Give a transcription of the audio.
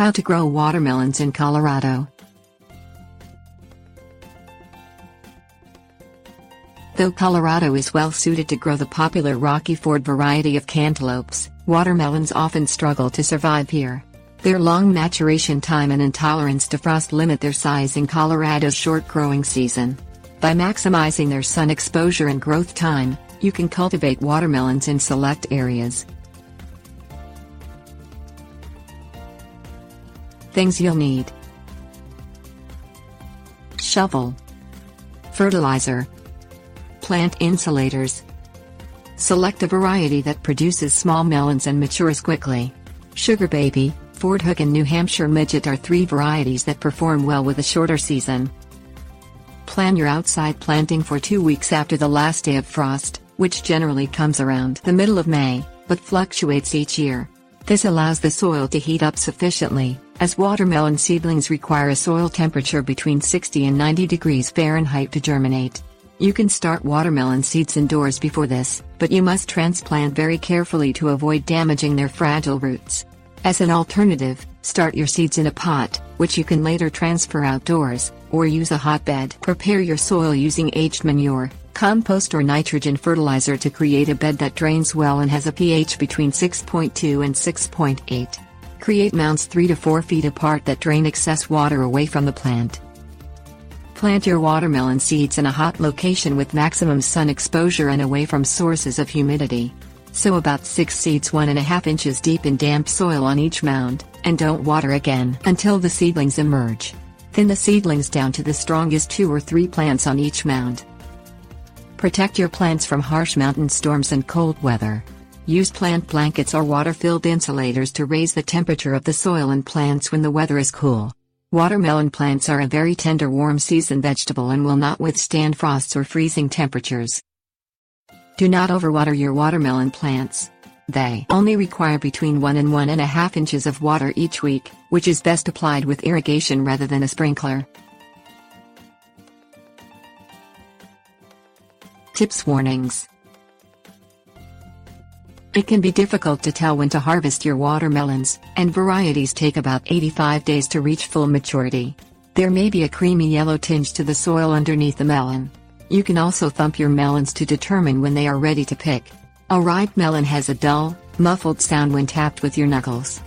How to grow watermelons in Colorado. Though Colorado is well suited to grow the popular Rocky Ford variety of cantaloupes, watermelons often struggle to survive here. Their long maturation time and intolerance to frost limit their size in Colorado's short growing season. By maximizing their sun exposure and growth time, you can cultivate watermelons in select areas. Things you'll need: shovel, fertilizer, plant insulators. Select a variety that produces small melons and matures quickly. Sugar Baby, Ford Hook and New Hampshire Midget are three varieties that perform well with a shorter season. Plan your outside planting for 2 weeks after the last day of frost, which generally comes around the middle of May, but fluctuates each year. This allows the soil to heat up sufficiently, as watermelon seedlings require a soil temperature between 60 and 90 degrees Fahrenheit to germinate. You can start watermelon seeds indoors before this, but you must transplant very carefully to avoid damaging their fragile roots. As an alternative, start your seeds in a pot, which you can later transfer outdoors, or use a hotbed. Prepare your soil using aged manure, compost or nitrogen fertilizer to create a bed that drains well and has a pH between 6.2 and 6.8. Create mounds 3 to 4 feet apart that drain excess water away from the plant. Plant your watermelon seeds in a hot location with maximum sun exposure and away from sources of humidity. Sow about 6 seeds 1.5 inches deep in damp soil on each mound, and don't water again until the seedlings emerge. Thin the seedlings down to the strongest 2 or 3 plants on each mound. Protect your plants from harsh mountain storms and cold weather. Use plant blankets or water-filled insulators to raise the temperature of the soil and plants when the weather is cool. Watermelon plants are a very tender warm season vegetable and will not withstand frosts or freezing temperatures. Do not overwater your watermelon plants. They only require between 1 and 1.5 inches of water each week, which is best applied with irrigation rather than a sprinkler. Tips: warnings. It can be difficult to tell when to harvest your watermelons, and varieties take about 85 days to reach full maturity. There may be a creamy yellow tinge to the soil underneath the melon. You can also thump your melons to determine when they are ready to pick. A ripe melon has a dull, muffled sound when tapped with your knuckles.